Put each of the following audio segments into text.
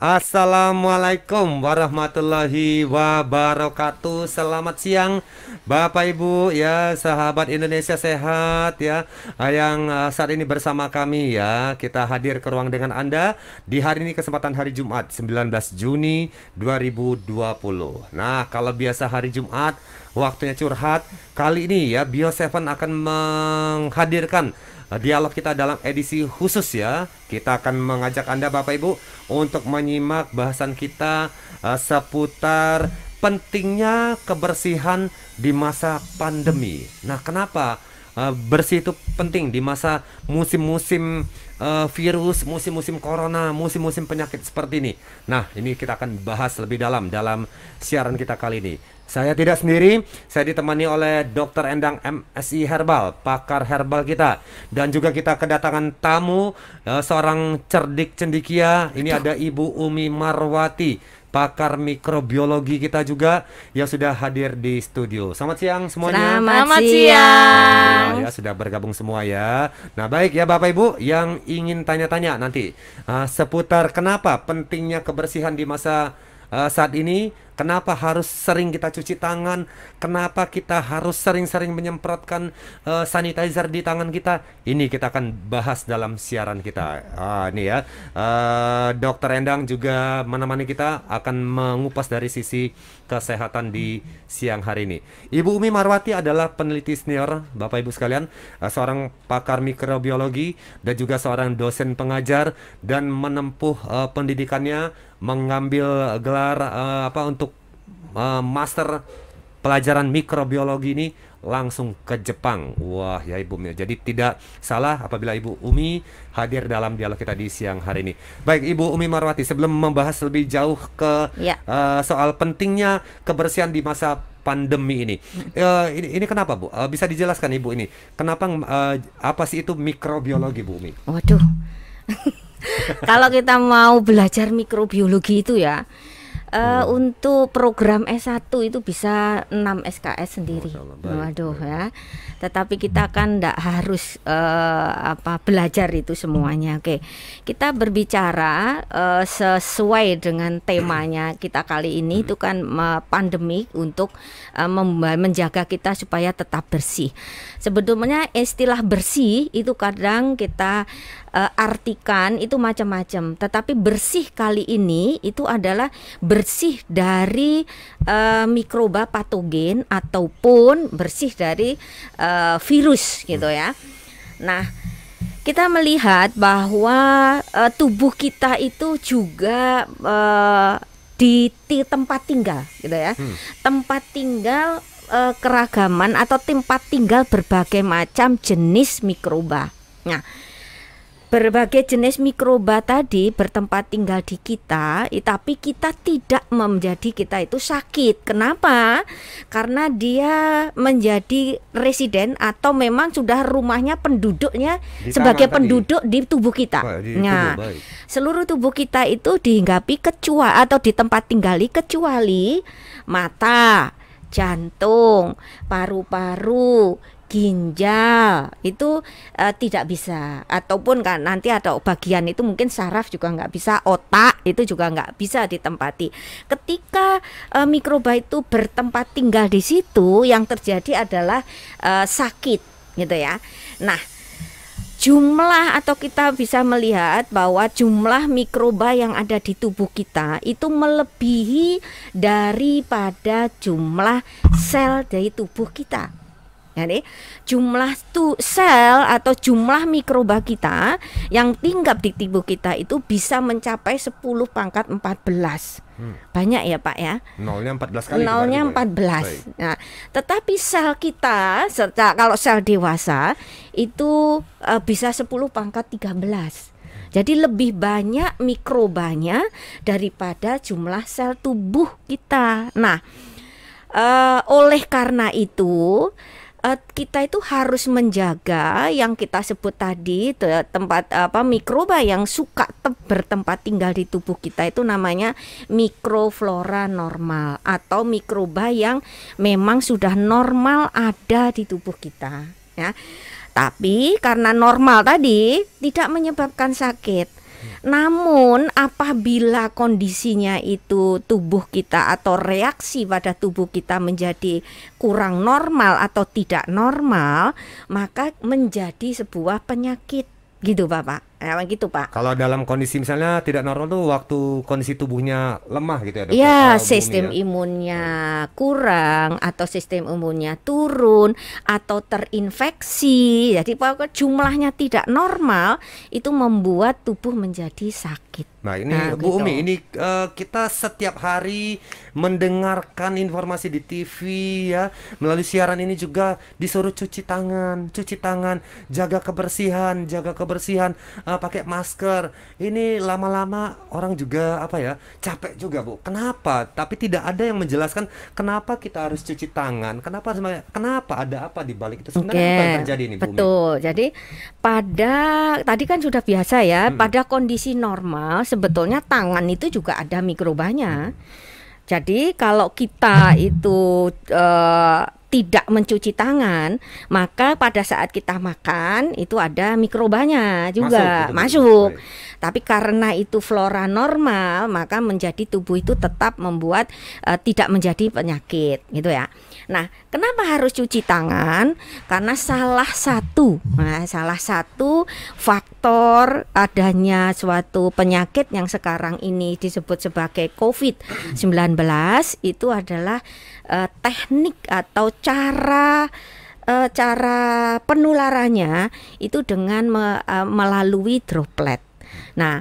Assalamualaikum warahmatullahi wabarakatuh. Selamat siang Bapak Ibu ya, sahabat Indonesia sehat ya. Yang saat ini bersama kami ya, kita hadir ke ruang dengan Anda di hari ini, kesempatan hari Jumat 19 Juni 2020. Nah, kalau biasa hari Jumat waktunya curhat, kali ini ya Bio7 akan menghadirkan dialog kita dalam edisi khusus ya. Kita akan mengajak Anda Bapak Ibu untuk menyimak bahasan kita seputar pentingnya kebersihan di masa pandemi. Nah, kenapa bersih itu penting di masa musim-musim virus, musim-musim corona, musim-musim penyakit seperti ini. Nah, ini kita akan bahas lebih dalam siaran kita kali ini. Saya tidak sendiri, saya ditemani oleh Dr. Endang MSI Herbal, pakar herbal kita. Dan juga kita kedatangan tamu, seorang cerdik cendikia. Ini ada Ibu Umi Marwati, pakar mikrobiologi kita juga, yang sudah hadir di studio. Selamat siang semuanya. Selamat siang. Ya, sudah bergabung semua ya. Nah, baik ya Bapak Ibu yang ingin tanya-tanya nanti seputar kenapa pentingnya kebersihan di masa saat ini, kenapa harus sering kita cuci tangan, kenapa kita harus sering-sering menyemprotkan sanitizer di tangan kita. Ini kita akan bahas dalam siaran kita. Ini ya, Dr. Endang juga menemani kita akan mengupas dari sisi kesehatan di siang hari ini. Ibu Umi Marwati adalah peneliti senior, Bapak Ibu sekalian, seorang pakar mikrobiologi dan juga seorang dosen pengajar, dan menempuh pendidikannya, mengambil gelar untuk master pelajaran mikrobiologi ini langsung ke Jepang. Wah ya Ibu Umi, jadi tidak salah apabila Ibu Umi hadir dalam dialog kita di siang hari ini. Baik Ibu Umi Marwati, sebelum membahas lebih jauh ke soal pentingnya kebersihan di masa pandemi ini, ini kenapa Bu? Bisa dijelaskan Ibu ini kenapa, apa sih itu mikrobiologi Bu Umi? Waduh. Kalau kita mau belajar mikrobiologi itu ya, untuk program S1 itu bisa 6 SKS sendiri. Waduh ya. Tetapi kita kan tidak harus belajar itu semuanya. Oke. Kita berbicara sesuai dengan temanya kita kali ini, itu kan pandemi, untuk menjaga kita supaya tetap bersih. Sebetulnya istilah bersih itu kadang kita artikan itu macam-macam, tetapi bersih kali ini itu adalah bersih dari mikroba patogen ataupun bersih dari virus gitu ya. Nah, kita melihat bahwa tubuh kita itu juga di tempat tinggal gitu ya. Tempat tinggal keragaman atau tempat tinggal berbagai macam jenis mikroba. Nah, berbagai jenis mikroba tadi bertempat tinggal di kita, tapi kita tidak menjadi kita itu sakit. Kenapa? Karena dia menjadi residen atau memang sudah rumahnya, penduduknya di sebagai penduduk di tubuh kita. Nah, seluruh tubuh kita itu dihinggapi kecuali atau di tempat tinggali kecuali mata, jantung, paru-paru, ginjal itu tidak bisa, ataupun kan nanti ada bagian itu mungkin saraf juga nggak bisa, otak itu juga nggak bisa ditempati. Ketika mikroba itu bertempat tinggal di situ, yang terjadi adalah sakit gitu ya. Nah, jumlah atau kita bisa melihat bahwa jumlah mikroba yang ada di tubuh kita itu melebihi daripada jumlah sel dari tubuh kita. Jadi jumlah sel atau jumlah mikroba kita yang tinggal di tubuh kita itu bisa mencapai 10 pangkat 14. Banyak ya Pak ya. Nolnya 14 kali. Nolnya 14. Nah, tetapi sel kita kalau sel dewasa itu bisa 10 pangkat 13. Jadi lebih banyak mikrobanya daripada jumlah sel tubuh kita. Nah, oleh karena itu kita itu harus menjaga yang kita sebut tadi, tempat mikroba yang suka bertempat tinggal di tubuh kita itu namanya mikroflora normal atau mikroba yang memang sudah normal ada di tubuh kita ya. Tapi karena normal tadi tidak menyebabkan sakit. Namun apabila kondisinya itu tubuh kita atau reaksi pada tubuh kita menjadi kurang normal atau tidak normal, maka menjadi sebuah penyakit. Gitu Bapak. Ya, gitu Pak. Kalau dalam kondisi misalnya tidak normal tuh waktu kondisi tubuhnya lemah gitu ya, Dokter? Ya, Bumi sistem ya. imunnya kurang atau sistem imunnya turun atau terinfeksi. Jadi pokoknya jumlahnya tidak normal, itu membuat tubuh menjadi sakit. Nah ini gitu. Bu Umi, ini kita setiap hari mendengarkan informasi di TV ya, melalui siaran ini juga disuruh cuci tangan, jaga kebersihan, pakai masker. Ini lama-lama orang juga apa ya, capek juga Bu. Kenapa? Tapi tidak ada yang menjelaskan kenapa kita harus cuci tangan, kenapa ada apa di balik itu sebenarnya, apa yang terjadi ini Bu Umi? Betul. Jadi tadi kan sudah biasa ya, pada kondisi normal sebetulnya tangan itu juga ada mikrobanya. Jadi kalau kita itu tidak mencuci tangan, maka pada saat kita makan itu ada mikrobanya juga masuk. Tapi karena itu flora normal, maka menjadi tubuh itu tetap membuat tidak menjadi penyakit, gitu ya. Nah, kenapa harus cuci tangan? Karena salah satu faktor adanya suatu penyakit yang sekarang ini disebut sebagai COVID-19 itu adalah teknik atau cara penularannya itu dengan melalui droplet. Nah,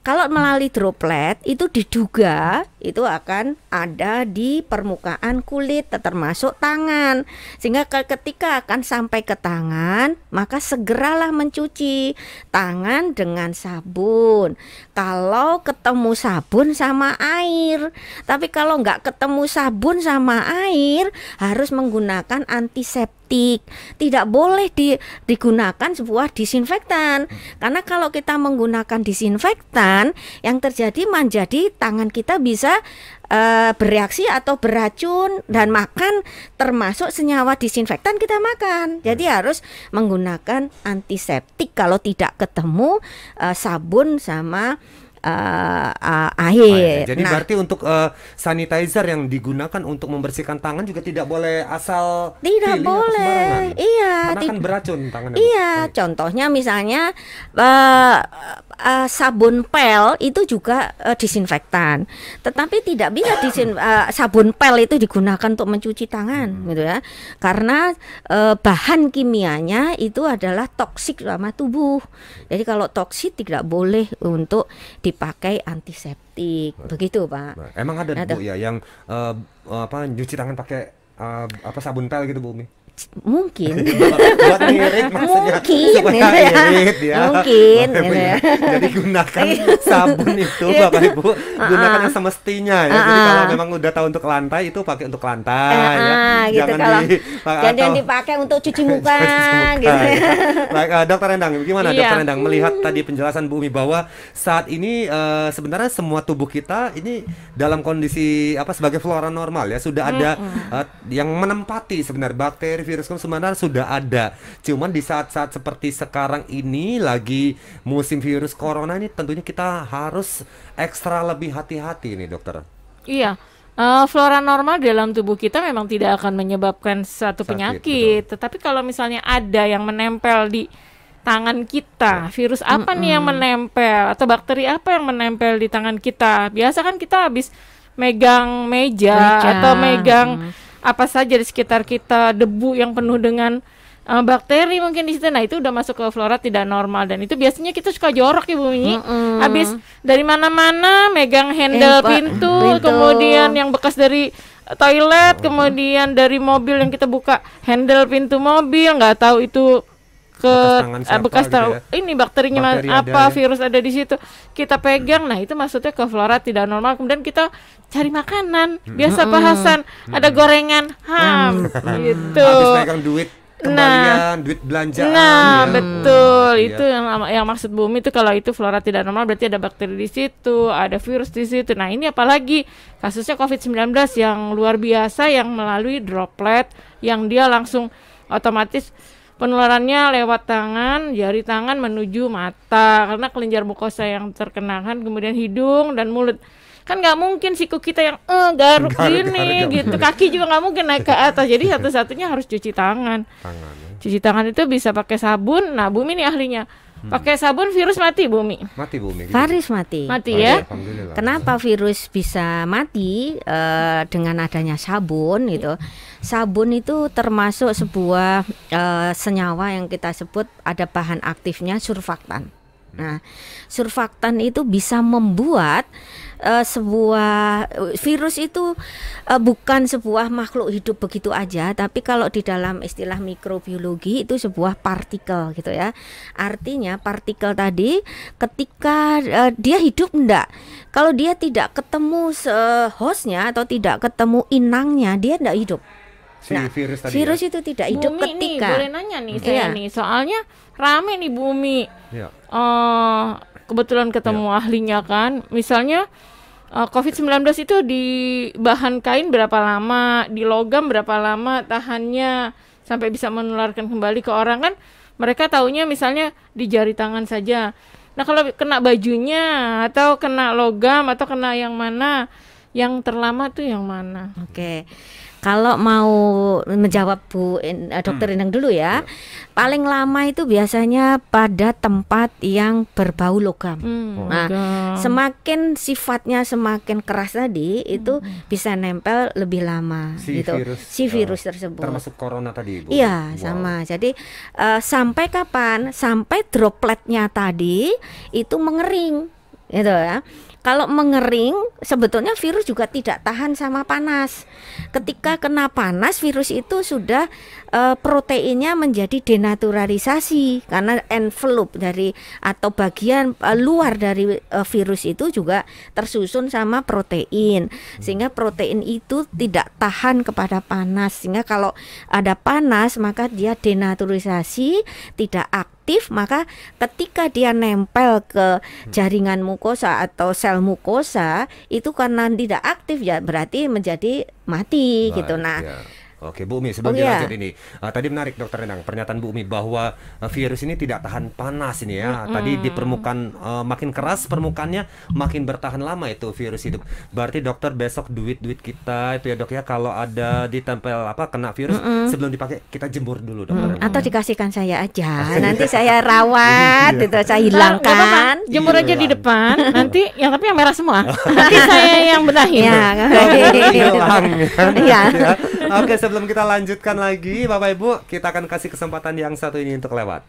kalau melalui droplet itu diduga itu akan ada di permukaan kulit termasuk tangan, sehingga ketika akan sampai ke tangan maka segeralah mencuci tangan dengan sabun. Kalau ketemu sabun sama air, tapi kalau nggak ketemu sabun sama air harus menggunakan antiseptik. Tidak boleh digunakan sebuah disinfektan, karena kalau kita menggunakan disinfektan yang terjadi menjadi tangan kita bisa bereaksi atau beracun dan makan termasuk senyawa disinfektan kita makan. Jadi harus menggunakan antiseptik kalau tidak ketemu sabun sama air. Jadi berarti untuk sanitizer yang digunakan untuk membersihkan tangan juga tidak boleh asal tidak boleh. Iya, karena kan beracun tangannya. Iya, contohnya misalnya sabun pel itu juga disinfektan. Tetapi tidak bisa sabun pel itu digunakan untuk mencuci tangan, gitu ya. Karena bahan kimianya itu adalah toksik sama tubuh. Jadi kalau toksik tidak boleh untuk dipakai antiseptik, begitu Pak. Emang ada Bu ya yang nyuci tangan pakai sabun pel gitu Bu Umi? Mungkin buat ngirit maksudnya, supaya irit ya. Mungkin gitu ya. Jadi gunakan sabun itu Bapak Ibu, gunakan yang semestinya ya. Jadi kalau memang udah tahu untuk lantai itu pakai untuk lantai ya. Gitu, jangan dipakai untuk cuci muka gitu. Baik, Dokter Endang, gimana Dokter Endang melihat tadi penjelasan Bu Umi bahwa saat ini sebenarnya semua tubuh kita ini dalam kondisi sebagai flora normal ya, sudah ada yang menempati sebenarnya bakteri, virus sebenarnya sudah ada. Cuman di saat-saat seperti sekarang ini lagi musim virus corona ini tentunya kita harus ekstra lebih hati-hati nih Dokter. Iya. Flora normal dalam tubuh kita memang tidak akan menyebabkan satu penyakit. Tetapi kalau misalnya ada yang menempel di tangan kita, virus apa nih yang menempel atau bakteri apa yang menempel di tangan kita? Biasa kan kita habis megang meja atau megang apa saja di sekitar kita, debu yang penuh dengan bakteri mungkin di situ. Nah, itu udah masuk ke flora tidak normal, dan itu biasanya kita suka jorok ya Bu Mimi. Habis dari mana-mana megang handle pintu, kemudian yang bekas dari toilet, kemudian dari mobil yang kita buka handle pintu mobil, nggak tahu itu bekas tahu gitu ya. Ini bakterinya apa, virus ada di situ. Kita pegang, nah itu maksudnya ke flora tidak normal. Kemudian kita cari makanan, biasa Pak Hasan, ada gorengan, gitu. Habis pegang duit kembalian, duit belanjaan. Nah, betul. Itu yang maksud Bu Umi itu, kalau itu flora tidak normal berarti ada bakteri di situ, ada virus di situ. Nah, ini apalagi kasusnya COVID-19 yang luar biasa yang melalui droplet, yang dia langsung otomatis penularannya lewat tangan, jari tangan menuju mata karena kelenjar mukosa yang terkena kan, kemudian hidung dan mulut. Kan nggak mungkin siku kita yang garuk gini gitu, kaki juga nggak mungkin naik ke atas. Jadi satu-satunya harus cuci tangan. Cuci tangan itu bisa pakai sabun. Nah, Bumi ini ahlinya. Pakai sabun virus mati, Bumi. Mati, Bumi. Virus mati. Mati ya. Kenapa virus bisa mati dengan adanya sabun gitu? Sabun itu termasuk sebuah senyawa yang kita sebut ada bahan aktifnya surfaktan. Nah, surfaktan itu bisa membuat sebuah virus itu bukan sebuah makhluk hidup begitu aja, tapi kalau di dalam istilah mikrobiologi itu sebuah partikel gitu ya. Artinya partikel tadi ketika dia hidup enggak, kalau dia tidak ketemu hostnya atau tidak ketemu inangnya, dia enggak hidup. Virus itu tidak hidup Bumi ketika. Nih, boleh nanya nih saya nih, soalnya rame nih Bumi. Kebetulan ketemu ahlinya kan, misalnya COVID-19 itu di bahan kain berapa lama, di logam berapa lama tahannya sampai bisa menularkan kembali ke orang kan? Mereka taunya misalnya di jari tangan saja. Nah, kalau kena bajunya atau kena logam atau kena yang mana, yang terlama tuh yang mana? Oke. Kalau mau menjawab Dokter Endang dulu ya, paling lama itu biasanya pada tempat yang berbau logam. Nah, semakin sifatnya semakin keras tadi itu bisa nempel lebih lama gitu. Virus tersebut. Termasuk corona tadi, Bu. Iya, sama. Jadi sampai kapan? Sampai dropletnya tadi itu mengering, gitu ya. Kalau mengering, sebetulnya virus juga tidak tahan sama panas. Ketika kena panas, virus itu sudah proteinnya menjadi denaturalisasi karena envelope dari atau bagian luar dari virus itu juga tersusun sama protein, sehingga protein itu tidak tahan kepada panas. Sehingga kalau ada panas, maka dia denaturalisasi, tidak aktif, maka ketika dia nempel ke jaringan mukosa atau sel mukosa itu karena tidak aktif ya berarti menjadi mati. Baik, gitu. Nah, oke, Bu Umi, sebelum dilanjut ini, tadi menarik Dokter Endang pernyataan Bu Umi bahwa virus ini tidak tahan panas ini ya. Tadi di permukaan makin keras permukaannya makin bertahan lama itu virus hidup. Berarti dokter besok duit kita itu ya Dok ya, kalau ada ditempel kena virus sebelum dipakai kita jemur dulu Dokter. Atau dikasihkan saya aja, nanti saya rawat, itu saya hilangkan. Jemur aja di depan, nanti tapi yang merah semua. Nanti saya yang benahin. Ya. Oke, sebelum kita lanjutkan lagi Bapak Ibu, kita akan kasih kesempatan yang satu ini untuk lewat.